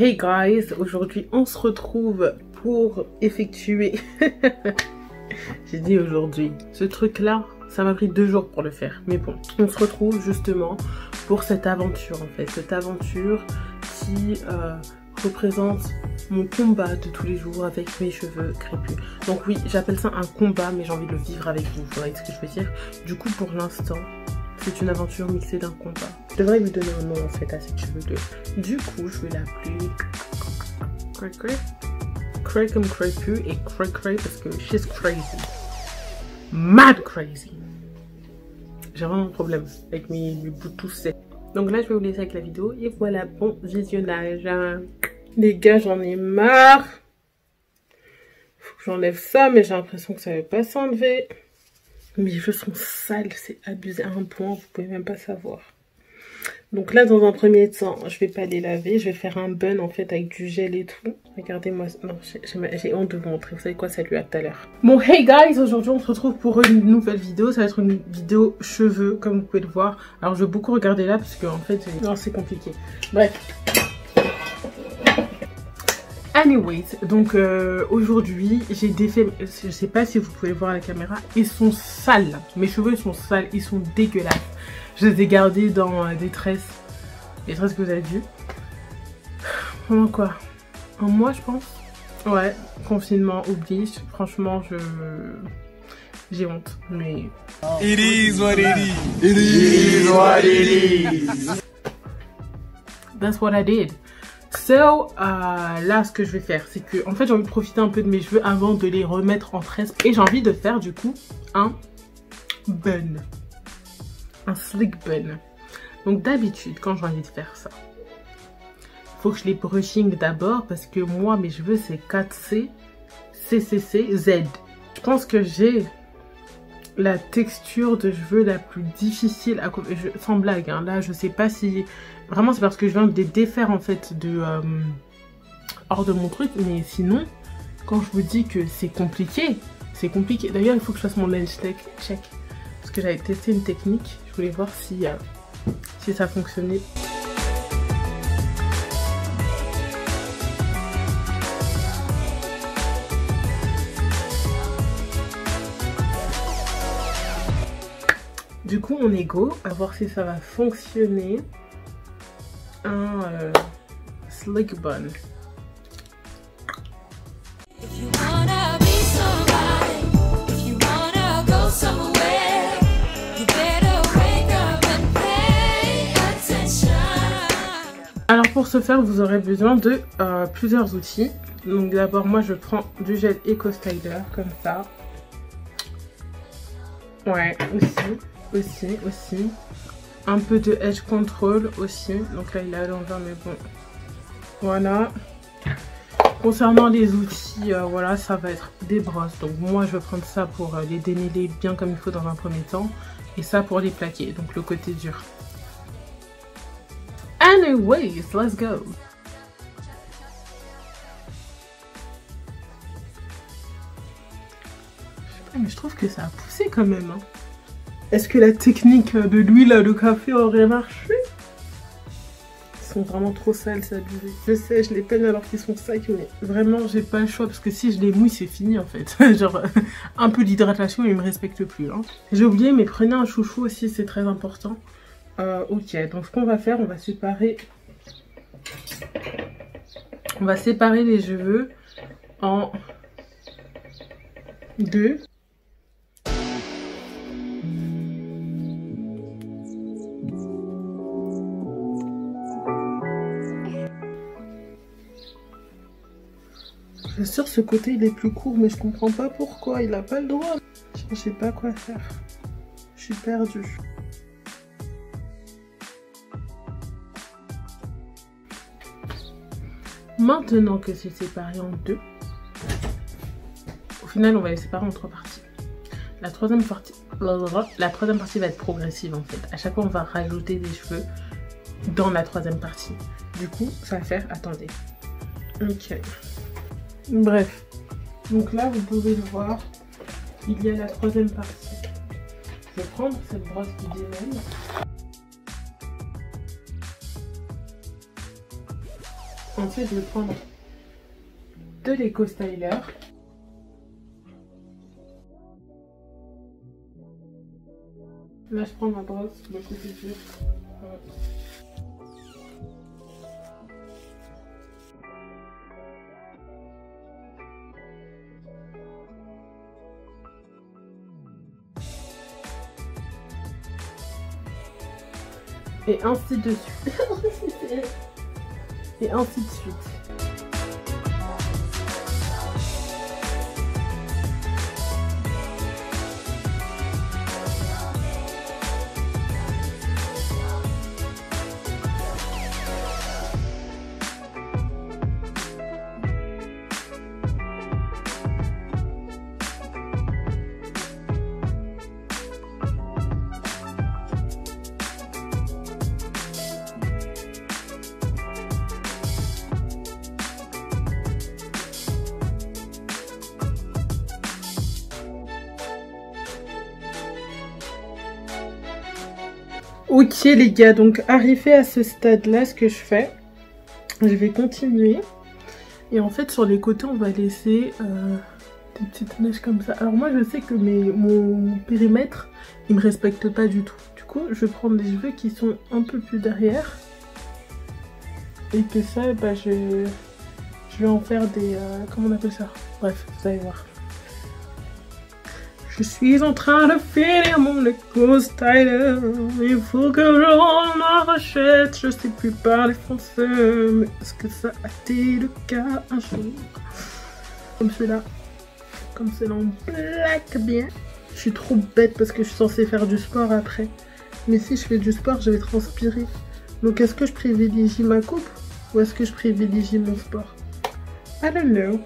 Hey guys, aujourd'hui on se retrouve pour effectuer... J'ai dit aujourd'hui, ce truc là, ça m'a pris 2 jours pour le faire. Mais bon, on se retrouve justement pour cette aventure en fait. Cette aventure qui représente mon combat de tous les jours avec mes cheveux crépus. Donc oui, j'appelle ça un combat, mais j'ai envie de le vivre avec vous, vous voyez ce que je veux dire. Du coup, pour l'instant, c'est une aventure mixée d'un combat. Je devrais lui donner un nom en fait à cette chevelure. Du coup, je vais l'appeler Cray Cray. Cray comme crépu et Cray Cray parce que she's crazy. Mad crazy. J'ai vraiment un problème avec mes bouts tous secs. Donc là, je vais vous laisser avec la vidéo et voilà, bon visionnage. Les gars, j'en ai marre. Faut que j'enlève ça, mais j'ai l'impression que ça ne va pas s'enlever. Mes cheveux sont sales, c'est abusé à un point, vous pouvez même pas savoir. Donc là, dans un premier temps, je vais pas les laver, je vais faire un bun en fait avec du gel et tout. Regardez-moi, non, j'ai honte de vous montrer, vous savez quoi, salut à tout à l'heure. Bon, hey guys, aujourd'hui on se retrouve pour une nouvelle vidéo, ça va être une vidéo cheveux, comme vous pouvez le voir. Alors je vais beaucoup regarder là, parce qu'en fait, non, c'est compliqué. Bref. Anyways, donc aujourd'hui, j'ai défait, je sais pas si vous pouvez voir à la caméra, ils sont sales. Mes cheveux ils sont sales, ils sont dégueulasses. Je les ai gardés dans des tresses, les tresses que vous avez vues. Pendant quoi? Un mois je pense. Ouais, confinement oblige, franchement j'ai honte, mais... It is what it is. It is what it is. That's what I did. So, là, ce que je vais faire, c'est que, en fait, j'ai envie de profiter un peu de mes cheveux avant de les remettre en tresse. Et j'ai envie de faire, du coup, un bun. Un slick bun. Donc, d'habitude, quand j'ai envie de faire ça, faut que je les brushing d'abord parce que moi, mes cheveux, c'est 4C, CCC, Z. Je pense que j'ai la texture de cheveux la plus difficile à couper. Sans blague, hein, là, je sais pas si... Vraiment, c'est parce que je viens de les défaire en fait hors de mon truc. Mais sinon, quand je vous dis que c'est compliqué, c'est compliqué. D'ailleurs, il faut que je fasse mon lens check. Parce que j'avais testé une technique. Je voulais voir si ça fonctionnait. Du coup, on est go. À voir si ça va fonctionner. Un slick bun. Alors pour ce faire, vous aurez besoin de plusieurs outils. Donc d'abord, moi je prends du gel Eco Styler comme ça. Ouais, aussi. Un peu de edge control aussi. Donc là il est à l'envers mais bon. Voilà. Concernant les outils, voilà, ça va être des brosses. Donc moi je vais prendre ça pour les démêler bien comme il faut dans un premier temps. Et ça pour les plaquer. Donc le côté dur. Anyways, let's go. Je sais pas, mais je trouve que ça a poussé quand même. Hein. Est-ce que la technique de l'huile de café aurait marché? Ils sont vraiment trop sales, c'est abusé. Je sais, je les peine alors qu'ils sont secs, mais vraiment, j'ai pas le choix parce que si je les mouille, c'est fini en fait. Genre, un peu d'hydratation, ils me respectent plus. Hein. J'ai oublié, mais prenez un chouchou aussi, c'est très important. Ok, donc ce qu'on va faire, on va séparer les cheveux en 2. Sur ce côté il est plus court mais je comprends pas pourquoi il a pas le droit. Je sais pas quoi faire. Je suis perdue. Maintenant que c'est séparé en 2, au final on va les séparer en 3 parties. La troisième partie va être progressive en fait. À chaque fois on va rajouter des cheveux dans la troisième partie. Du coup ça va faire, attendez. Ok. Bref, donc là vous pouvez le voir, il y a la troisième partie. Je vais prendre cette brosse qui démêle. Ensuite, je vais prendre de l'Eco Styler. Là, je prends ma brosse, le côté dur. Et ainsi de suite. Et ainsi de suite. Ok les gars, donc arrivé à ce stade là, ce que je fais, je vais continuer. Et en fait sur les côtés on va laisser des petites mèches comme ça. Alors moi je sais que mon périmètre il me respecte pas du tout. Du coup je vais prendre des cheveux qui sont un peu plus derrière. Et que ça bah, je vais en faire des... comment on appelle ça? Bref, vous allez voir. Je suis en train de finir mon Eco Styler. Il faut que je rende ma rachète. Je sais plus parler français, mais est-ce que ça a été le cas un jour? Comme cela. Comme cela, on plaque bien. Je suis trop bête parce que je suis censée faire du sport après. Mais si je fais du sport, je vais transpirer. Donc est-ce que je privilégie ma coupe ou est-ce que je privilégie mon sport? I don't know.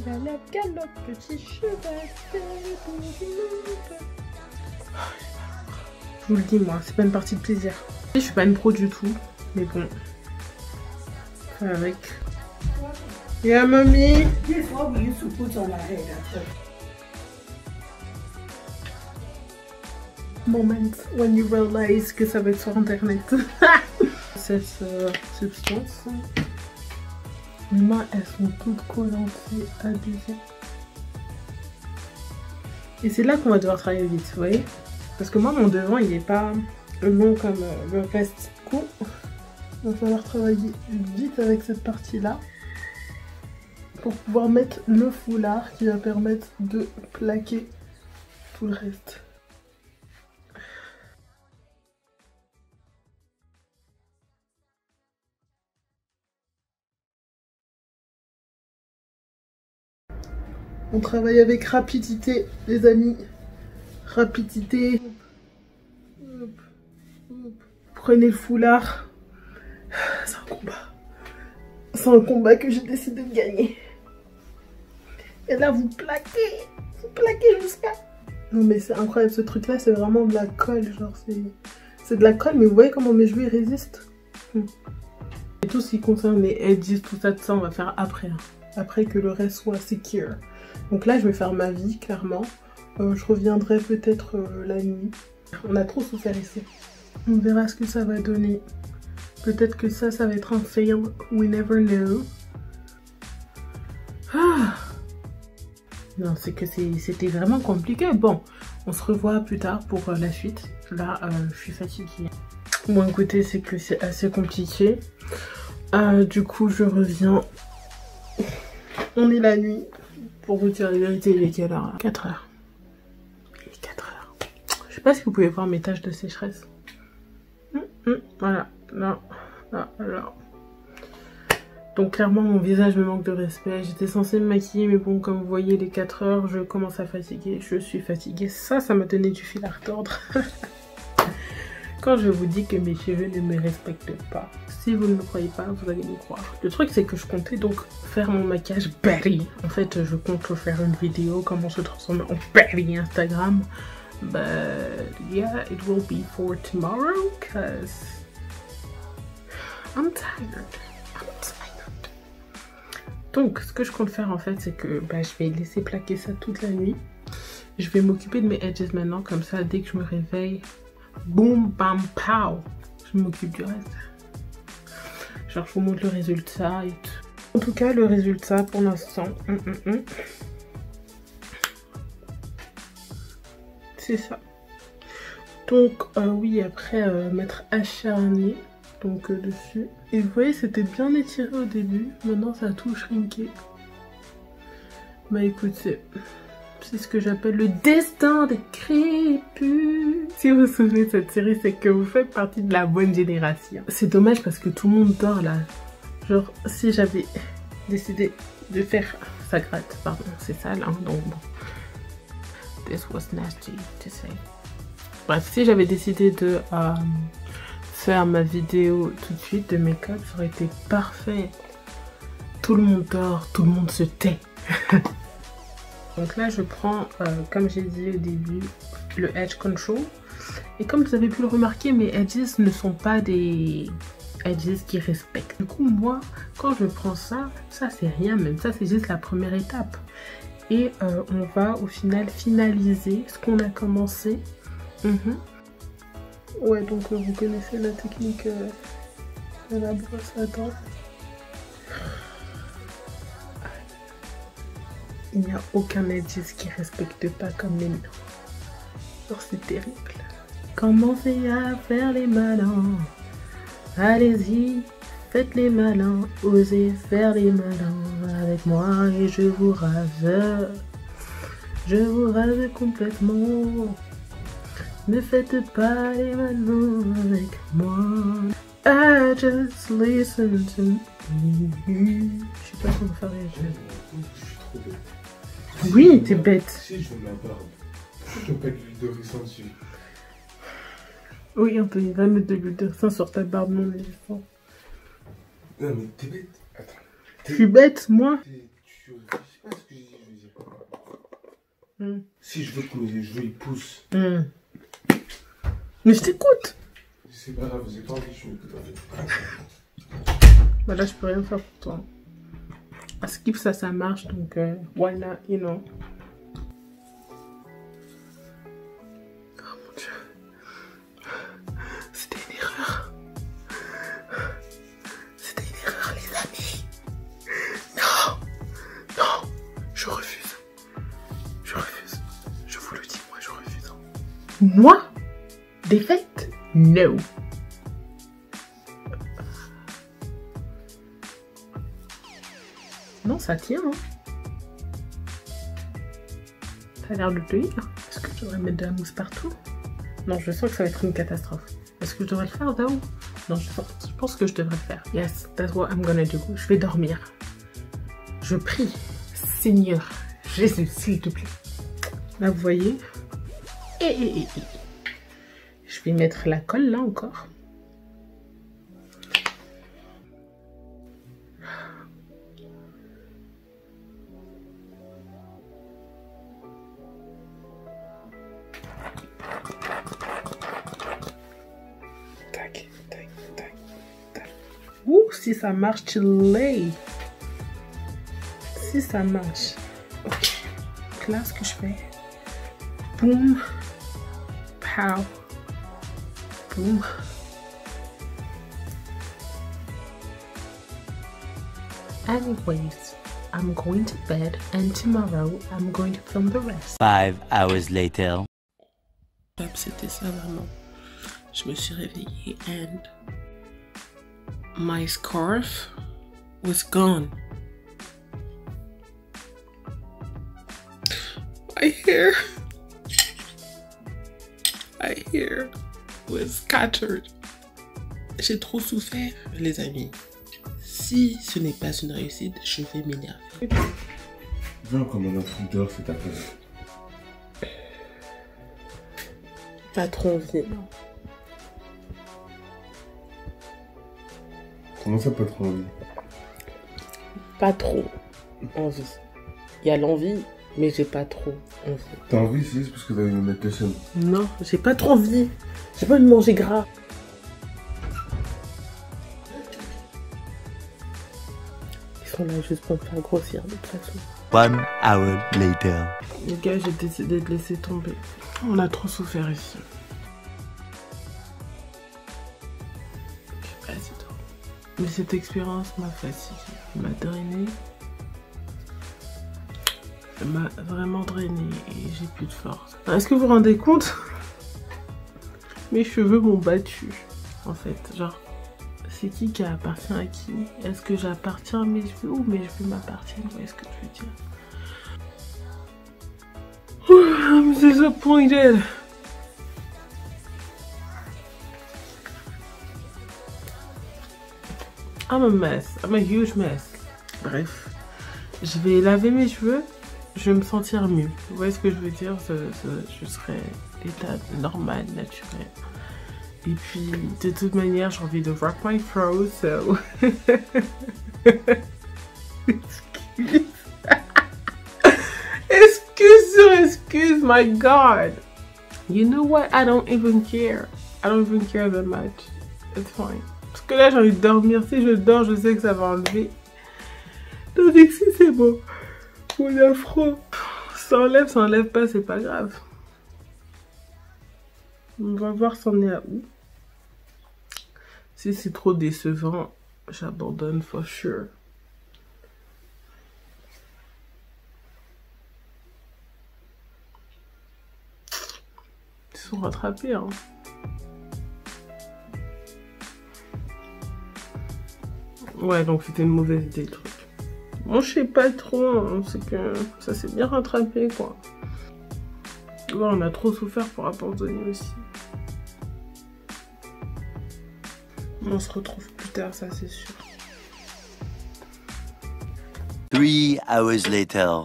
Galop, galop, petit cheval, je vous le dis moi, c'est pas une partie de plaisir. Je suis pas une pro du tout, mais bon. Avec. Yeah, mommy. This is what we used to put on our head at first. Moment when you realize que ça va être sur internet. Cette substance. Mes mains elles sont toutes collantes, c'est abusé. Et c'est là qu'on va devoir travailler vite, vous voyez? Parce que moi mon devant il est pas long comme le reste. Du coup, il va falloir travailler vite avec cette partie là pour pouvoir mettre le foulard qui va permettre de plaquer tout le reste. On travaille avec rapidité, les amis. Rapidité. Hop, hop. Prenez le foulard. C'est un combat. C'est un combat que j'ai décidé de gagner. Et là, vous plaquez. Vous plaquez jusqu'à... Non mais c'est incroyable, ce truc-là, c'est vraiment de la colle. Genre, c'est de la colle, mais vous voyez comment mes cheveux résistent. Et tout ce qui concerne les edges, tout ça, on va faire après. Hein. Après que le reste soit secure. Donc là je vais faire ma vie clairement. Je reviendrai peut-être la nuit. On a trop souffert ici. On verra ce que ça va donner. Peut-être que ça va être un fail. We never know. Ah. Non, c'est que c'était vraiment compliqué. Bon, on se revoit plus tard pour la suite. Là, je suis fatiguée. Bon, écoutez, c'est que c'est assez compliqué. Du coup, je reviens. On est la nuit. Pour vous dire la vérité, il est quelle heure? 4 heures. Il est 4 heures. Je sais pas si vous pouvez voir mes taches de sécheresse. Voilà. Là. Là. Là. Donc clairement, mon visage me manque de respect. J'étais censée me maquiller, mais bon, comme vous voyez, les 4 heures, je commence à fatiguer. Je suis fatiguée. Ça m'a donné du fil à retordre. Quand je vous dis que mes cheveux ne me respectent pas. Si vous ne me croyez pas, vous allez me croire. Le truc, c'est que je comptais donc faire mon maquillage Betty. En fait, je compte faire une vidéo, comment se transformer en Betty Instagram. But yeah, it will be for tomorrow, cause I'm tired. Donc, ce que je compte faire en fait, c'est que je vais laisser plaquer ça toute la nuit. Je vais m'occuper de mes edges maintenant, comme ça, dès que je me réveille, boum, bam, pow, je m'occupe du reste. Genre, je vous montre le résultat et tout. En tout cas, le résultat pour l'instant, c'est ça. Donc, oui, après, m'être acharnée donc dessus. Et vous voyez, c'était bien étiré au début. Maintenant, ça a tout shrinké. Bah écoutez, c'est ce que j'appelle le destin des crépus. Si vous vous souvenez de cette série, c'est que vous faites partie de la bonne génération. C'est dommage parce que tout le monde dort là. Genre, si j'avais décidé de faire... Ça gratte, pardon, c'est sale, hein, donc bon. This was nasty to say. Bref, si j'avais décidé de faire ma vidéo tout de suite de make-up, ça aurait été parfait. Tout le monde dort, tout le monde se tait. Donc là, je prends, comme j'ai dit au début, le Edge Control. Et comme vous avez pu le remarquer, mes edges ne sont pas des edges qui respectent. Du coup, moi, quand je prends ça, ça c'est rien, même ça c'est juste la première étape. Et on va au final finaliser ce qu'on a commencé. Ouais, donc vous connaissez la technique de la brosse à dents. Il n'y a aucun edges qui respecte pas comme les miens. Alors c'est terrible. Commencez à faire les malins. Allez-y, faites les malins. Osez faire les malins avec moi et je vous rase. Je vous rase complètement. Ne faites pas les malins avec moi. I just listen to me. Je sais pas comment faire réagir. Oui, t'es bête. Si je veux ma barbe, pourquoi je mets pas de l'huile de ricin dessus? Oui, Anthony, va mettre de l'huile de ricin sur ta barbe non éléphant. Non mais t'es bête. Attends. Je suis bête, moi. Je sais pas ce que je veux dire. Si je veux que mes cheveux ils poussent. Mais je t'écoute. C'est pas grave, j'ai pas envie que je m'écoute en fait. Bah là, je peux rien faire pour toi. À Skip, ça marche, donc why not, you know. Oh mon dieu. C'était une erreur. C'était une erreur, les amis. Non. Non. Je refuse. Je refuse. Je vous le dis, moi, je refuse. Moi? Défaite? No. Non, ça tient. Hein. Ça a l'air de tenir. Est-ce que je devrais mettre de la mousse partout? Non, je sens que ça va être une catastrophe. Est-ce que je devrais le faire, Dao? Non, je pense que je devrais le faire. Yes, that's what I'm gonna do. Je vais dormir. Je prie, Seigneur Jésus, s'il te plaît. Là, vous voyez. Je vais mettre la colle là encore. Tac, tac, tac, tac. Ouh, si ça marche, chillay. Si ça marche. Ok. Donc là, ce que je fais. Boum. Pow. Boom. Anyways, I'm going to bed and tomorrow I'm going to film the rest. 5 hours later. C'était ça vraiment. Je me suis réveillée and my scarf was gone. My hair was scattered. J'ai trop souffert, les amis. Si ce n'est pas une réussite, je vais m'énerver. Viens comme un truc dehors cet après-midi. Pas trop envie, non. Comment ça, pas trop envie? Pas trop envie. Il y a l'envie, mais j'ai pas trop envie. T'as envie, c'est juste parce que t'as envie de mettre le seum. Non, j'ai pas trop envie. J'ai pas envie de manger gras. Ils sont là juste pour me faire grossir de toute façon. 1 hour later. Les gars, j'ai décidé de laisser tomber. On a trop souffert ici. Mais cette expérience m'a fatiguée, m'a drainée. Ça m'a vraiment drainée et j'ai plus de force. Est-ce que vous vous rendez compte? Mes cheveux m'ont battu. En fait, genre, c'est qui appartient à qui? Est-ce que j'appartiens à mes cheveux ou mes cheveux m'appartiennent? Vous voyez ce que je veux dire? I'm disappointed. I'm a mess. I'm a huge mess. Bref, je vais laver mes cheveux. Je vais me sentir mieux. Vous voyez ce que je veux dire? Je serai l'état normal, naturel. Et puis, de toute manière, j'ai envie de rock my fro, so... Excuse, my God. You know what? I don't even care. I don't even care that much. It's fine. Parce que là, j'ai envie de dormir. Si je dors, je sais que ça va enlever. Tandis que si c'est bon, mon afro, ça enlève pas, c'est pas grave. On va voir ça en est à où. Si c'est trop décevant, j'abandonne for sure. Ils sont rattrapés, hein. Ouais, donc c'était une mauvaise idée, le truc. Bon, je sais pas trop, hein, c'est que ça s'est bien rattrapé, quoi. Ouais, on a trop souffert pour abandonner aussi. On se retrouve plus tard, ça c'est sûr. 3 hours later.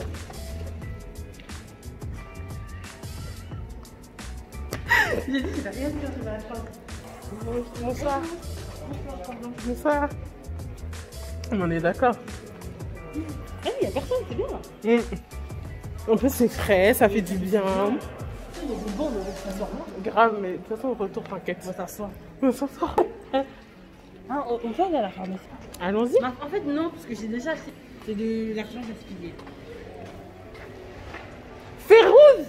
J'ai dit qu'il va rien dire de ma part. Bonsoir. Bonsoir. On est d'accord. Ah, il y a personne, c'est bien là. En plus c'est frais, ça fait du bien. Il y a du bon, mais ça sort moins. Grave, mais de toute façon on retourne, t'inquiète. On va s'asseoir. On s'assoit. Ah, on peut aller à la pharmacie. Allons-y. En fait, non, parce que j'ai déjà acheté. C'est de l'argent gaspillé. Férouz.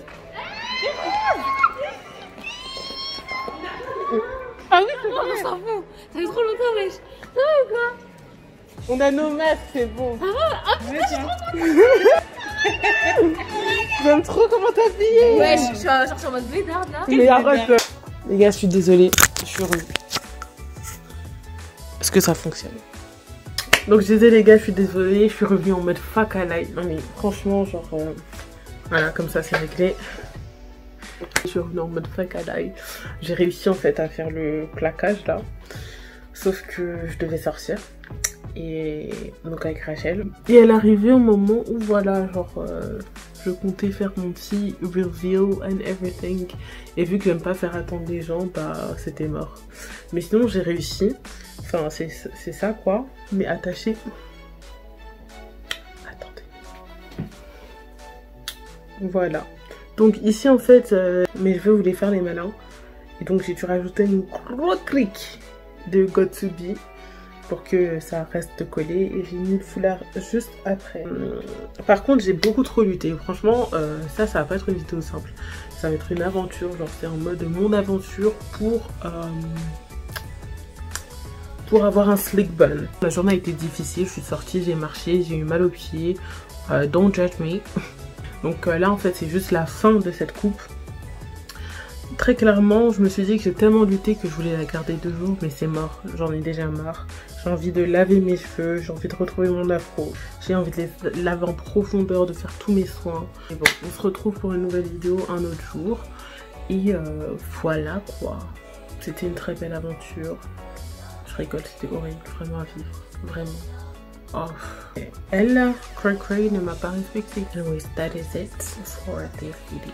Ah oui, c'est Oh, on vrai. s'en fout. Ça fait trop longtemps, wesh. Ça va ou quoi? On a nos masques, c'est bon. Ça va? Ah, putain, J'aime trop comment t'habiller. wesh, je suis genre en mode blédarde là. Mais arrête. Les gars, je suis désolée. Je suis revenue. Est-ce que ça fonctionne? Donc je disais les gars, je suis désolée. Je suis revenue en mode fuck à live. Non mais franchement, genre... voilà, comme ça c'est réglé. Je suis revenue en mode fuck à live. J'ai réussi en fait à faire le plaquage là. Sauf que je devais sortir. Et donc avec Rachel. Et elle arrivait au moment où voilà, genre... je comptais faire mon petit reveal and everything. Et vu que j'aime pas faire attendre les gens, bah c'était mort. Mais sinon j'ai réussi. Enfin c'est ça quoi. Mais attaché. Attendez. Voilà. Donc ici en fait, mes cheveux voulaient faire les malins. Et donc j'ai dû rajouter une grosse clique de Got2b pour que ça reste collé. Et j'ai mis le foulard juste après. Par contre j'ai beaucoup trop lutté. Franchement ça va pas être une vidéo simple. Ça va être une aventure. Genre c'est en mode mon aventure pour avoir un slick bun. La journée a été difficile. Je suis sortie, j'ai marché, j'ai eu mal aux pieds. Don't judge me. Donc là en fait c'est juste la fin de cette coupe. Très clairement je me suis dit que j'ai tellement lutté que je voulais la garder 2 jours, mais c'est mort, j'en ai déjà marre. J'ai envie de laver mes cheveux, j'ai envie de retrouver mon afro, j'ai envie de les laver en profondeur, de faire tous mes soins. Et bon, on se retrouve pour une nouvelle vidéo un autre jour. Et voilà quoi, c'était une très belle aventure. Je rigole, c'était horrible, vraiment à vivre, vraiment. Oh. Elle, Cray Cray, ne m'a pas respecté. Anyways, that is it for this video.